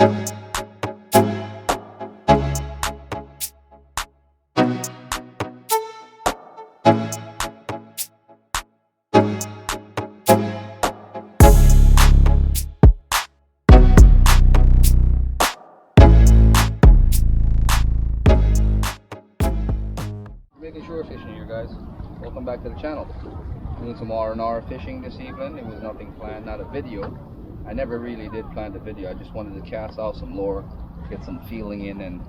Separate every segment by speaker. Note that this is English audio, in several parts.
Speaker 1: Jamaican shore fishing here, guys. Welcome back to the channel. Doing some R&R fishing this evening. It was nothing planned, not a video. I never really did plan the video. I just wanted to cast out some lure, get some feeling in, and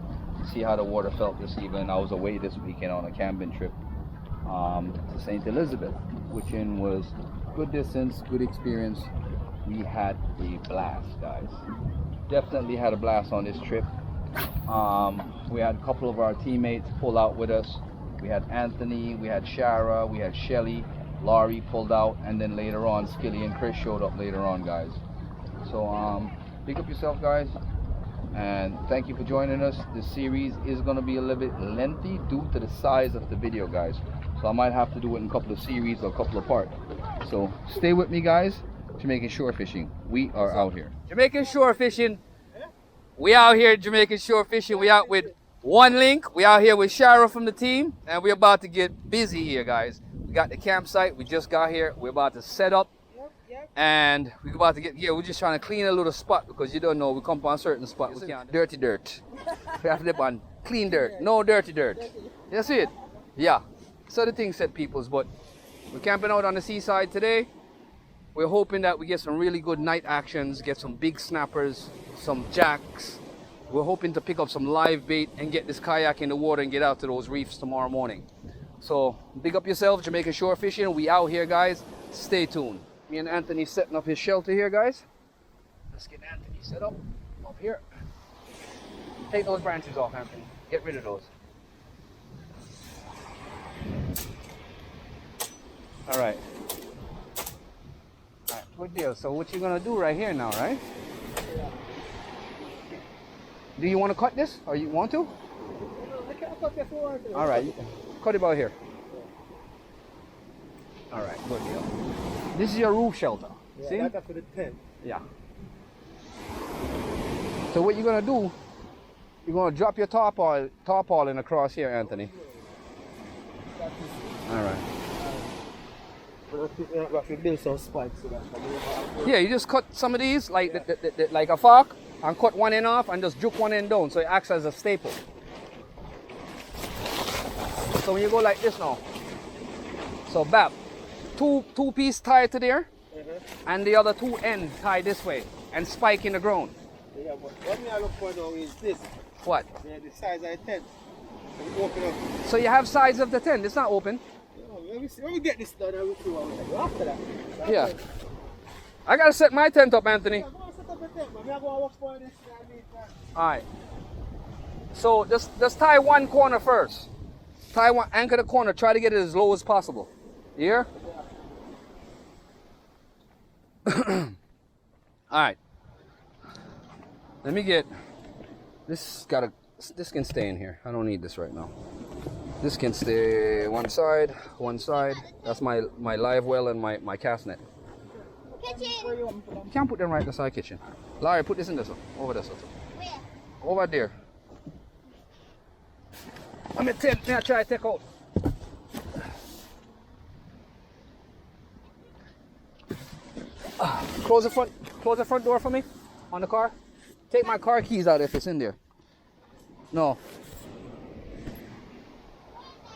Speaker 1: see how the water felt this evening. I was away this weekend on a camping trip to St. Elizabeth, which was good distance, good experience. We had a blast, guys. Definitely had a blast on this trip. We had a couple of our teammates pull out with us. We had Anthony, we had Shara, we had Shelly, Laurie pulled out, and then later on Skilly and Chris showed up later on, guys. So pick up yourself, guys, and thank you for joining us. This series is going to be a little bit lengthy due to the size of the video, guys, so I might have to do it in a couple of series or a couple of parts. So stay with me, guys. Jamaican shore fishing, we are out here. Jamaican shore fishing, we out here. Jamaican shore fishing, we out with One Link. We out here with Shara from the team, and we're about to get busy here, guys. We got the campsite, we just got here, we're about to set up. And we're about to get here. We're just trying to clean a little spot, because you don't know, we come on a certain spot, we can't. Dirty dirt. We have to live on clean dirt, no dirty dirt. You see it? Yeah. So the thing said, peoples, but we're camping out on the seaside today. We're hoping that we get some really good night actions, get some big snappers, some jacks. We're hoping to pick up some live bait and get this kayak in the water and get out to those reefs tomorrow morning. So big up yourself, Jamaican shore fishing. We out here, guys. Stay tuned. Me and Anthony setting up his shelter here, guys. Let's get Anthony set up here. Take those branches off, Anthony. Get rid of those. All right. All right, good deal. So what you're gonna do right here now, right?
Speaker 2: Yeah.
Speaker 1: Do you want to cut this, or you want to?
Speaker 2: I can't cut this one.
Speaker 1: All right, cut it about here. All right, good deal. This is your roof shelter.
Speaker 2: Yeah,
Speaker 1: see?
Speaker 2: that's for the tent.
Speaker 1: Yeah. So what you're gonna do? You're gonna drop your tarpaulin across here, Anthony. All right.
Speaker 2: But we build some spikes so that.
Speaker 1: Yeah, you just cut some of these like a fork, and cut one end off and just juke one end down, so it acts as a staple. So when you go like this now, so bap, two piece tie to there, and the other two end tie this way and spike in the ground.
Speaker 2: Yeah, but what I look for now is this.
Speaker 1: What?
Speaker 2: Yeah, the size of the tent. And open up.
Speaker 1: So you have size of the tent. It's not open.
Speaker 2: When we get this done, I will see what we do after that.
Speaker 1: Yeah. I gotta set my tent up, Anthony.
Speaker 2: I'm going to set up a tent, but I'm going to work for this.
Speaker 1: Alright. So just tie one corner first. Tie one, anchor the corner, try to get it as low as possible. You hear? Alright. Let me get this can stay in here. I don't need this right now. This can stay one side. That's my live well and my cast net.
Speaker 3: Kitchen.
Speaker 1: You can't put them right inside the kitchen. Larry, put this in this one. Over this one.
Speaker 3: Where?
Speaker 1: Over there. I'm at 10. May I try to take out? Close the front door for me on the car. Take my car keys out if it's in there. No.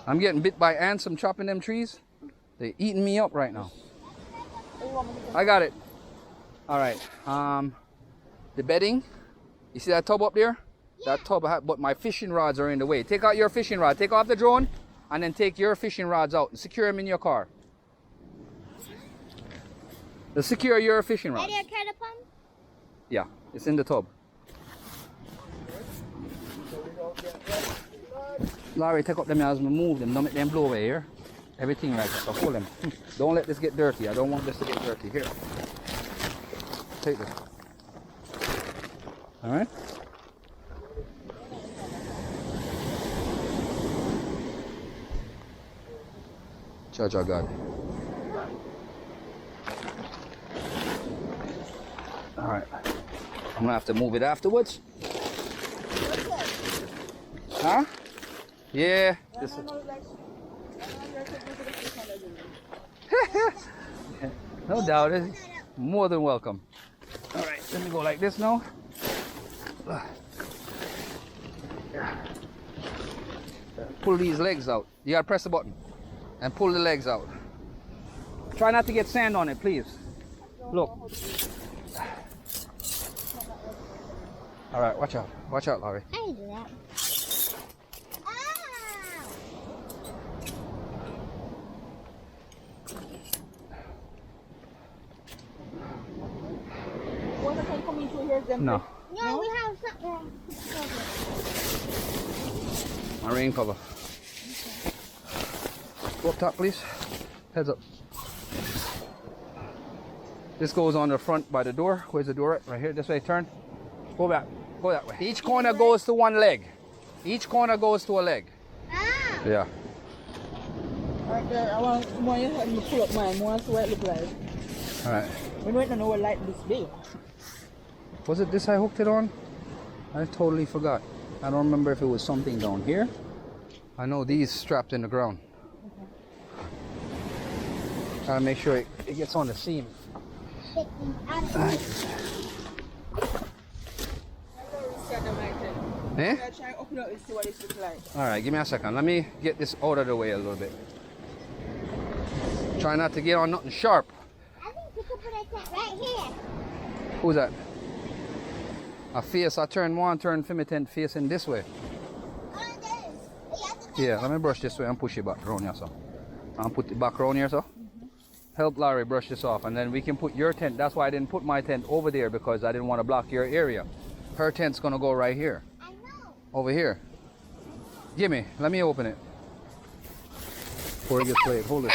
Speaker 1: I'm getting bit by ants. I'm chopping them trees. They're eating me up right now. I got it. All right. The bedding. You see that tub up there? Yeah. That tub, but my fishing rods are in the way. Take out your fishing rod. Take off the drone, and then take your fishing rods out and secure them in your car. Secure your fishing rods. Yeah, it's in the tub. Larry, take up them as we move them. Don't make them blow away here. Everything right. So hold them. Don't let this get dirty. I don't want this to get dirty. Here. Take this. All right. Judge our God. All right. I'm gonna have to move it afterwards. Huh? Yeah. This no doubt, it's more than welcome. All right, let me go like this now. Pull these legs out. You gotta press the button and pull the legs out. Try not to get sand on it, please. Look. All right, watch out. Watch out, Laurie.
Speaker 3: I can do that.
Speaker 2: Water can come into here, then.
Speaker 1: No.
Speaker 3: No, we have something.
Speaker 1: My rain cover. Go up top, please. Heads up. This goes on the front by the door. Where's the door at? Right here. This way. Turn. Go back. Go that way. Each corner goes to one leg. Each corner goes to a leg.
Speaker 3: Ah.
Speaker 1: Yeah.
Speaker 2: Right there. I want more you help me pull up mine. More so what it look like.
Speaker 1: All right.
Speaker 2: We don't know what light this big.
Speaker 1: Was it this I hooked it on? I totally forgot. I don't remember if it was something down here. I know these strapped in the ground. Gotta make sure it gets on the seam. Eh?
Speaker 2: Try open up and see what it looks like.
Speaker 1: All right, give me a second. Let me get this out of the way a little bit. Try not to get on nothing sharp.
Speaker 3: I think you could put it right here.
Speaker 1: Who's that? A face, I turn one, turn for me tent facing this way. Yeah, let me brush this way and push it back around here, so. And put it back around here, so. Help Larry brush this off, and then we can put your tent. That's why I didn't put my tent over there, because I didn't want to block your area. Her tent's gonna go right here.
Speaker 3: I know.
Speaker 1: Over here. Gimme, let me open it. Before it gets laid, hold it.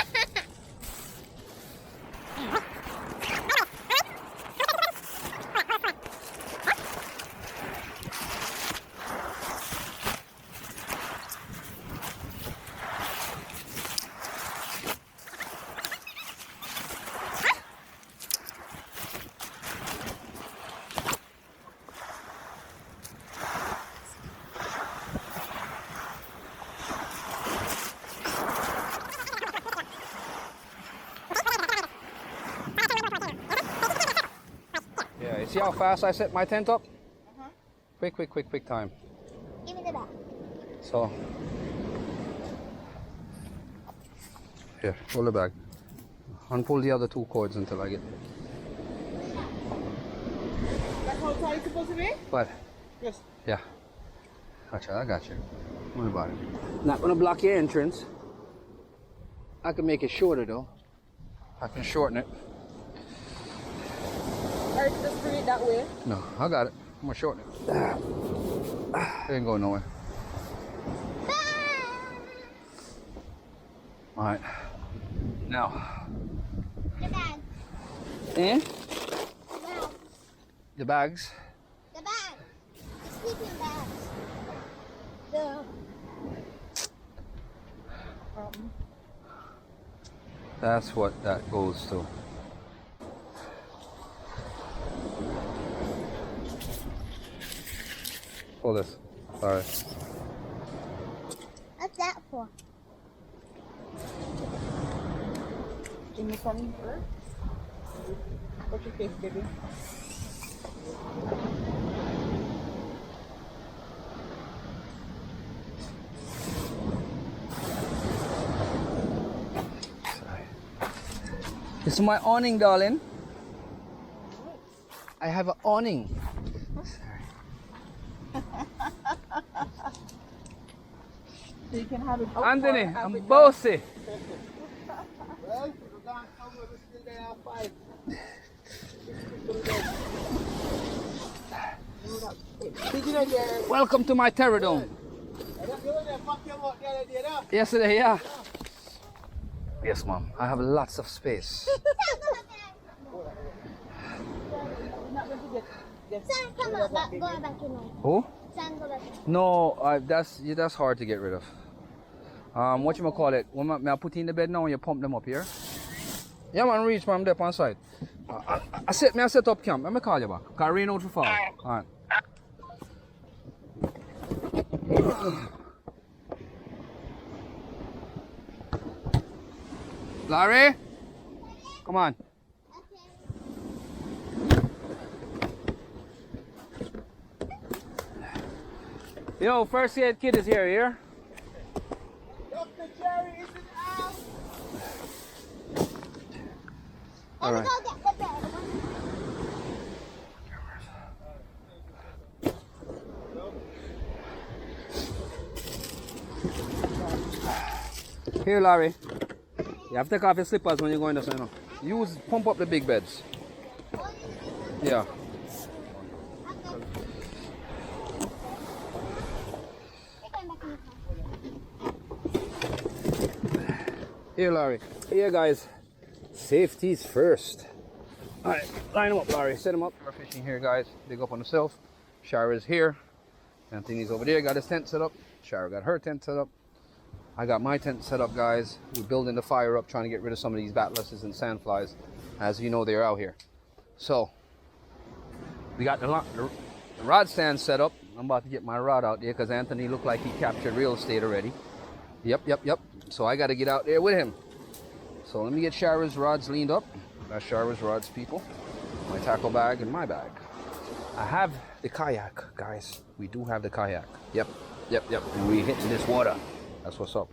Speaker 1: Yeah, you see how fast I set my tent up? Quick time.
Speaker 3: Give me the back.
Speaker 1: So, here, hold the bag. Unpull the other two cords until I get.
Speaker 2: That's how tight it's supposed to be?
Speaker 1: What?
Speaker 2: Yes.
Speaker 1: Yeah. Gotcha, I got you. Don't worry about it. Not gonna block your entrance. I can make it shorter though. I can shorten it.
Speaker 2: Or just bring it that way.
Speaker 1: No, I got it. I'm gonna shorten it. It ain't going nowhere. All right. Now.
Speaker 3: The bag.
Speaker 1: Eh?
Speaker 3: The bag.
Speaker 1: The bags.
Speaker 3: The bag. The sleeping bags. The.
Speaker 1: That's what that goes to. Pull this. Sorry.
Speaker 3: What's that for?
Speaker 2: In the sun first. What's your face, baby?
Speaker 1: This is my awning, darling. I have an awning.
Speaker 2: So you can have it out
Speaker 1: Anthony,
Speaker 2: or have
Speaker 1: I'm
Speaker 2: it
Speaker 1: bossy.
Speaker 2: Well, we're going somewhere, we're still there at 5. Did you know there?
Speaker 1: Welcome to my terror dome.
Speaker 2: I don't know they fucked you up the other day, no?
Speaker 1: Yesterday, yeah. Yes, Mom. I have lots of space.
Speaker 3: Sand come out back, go back in there.
Speaker 1: Who?
Speaker 3: Sand go back in.
Speaker 1: No, that's hard to get rid of. What you call it? When I put you in the bed now, you pump them up here. Yeah, man, reach, man. I'm there on site. I set up camp. Let me call you back. Because rain out too far. Alright. Larry? Come on. Yo, first aid kit is here.
Speaker 2: Dr. Jerry is it out?
Speaker 1: All
Speaker 3: Let
Speaker 1: right.
Speaker 3: me go get the bed.
Speaker 1: Here, Larry. You have to take off your slippers when you're going to sign up. Use pump up the big beds. Yeah. Here, Larry. Here, guys. Safety's first. All right, line them up, Larry. Set them up. We're fishing here, guys. Big up on himself. Shara's here. Anthony's over there. Got his tent set up. Shara got her tent set up. I got my tent set up, guys. We're building the fire up, trying to get rid of some of these batlesses and sandflies. As you know, they're out here. So, we got the rod stand set up. I'm about to get my rod out there because Anthony looked like he captured real estate already. Yep. So I got to get out there with him. So let me get Shara's rods leaned up. That's Shara's rods, people. My tackle bag and my bag. I have the kayak, guys. We do have the kayak. Yep. And we hitting this water. That's what's up.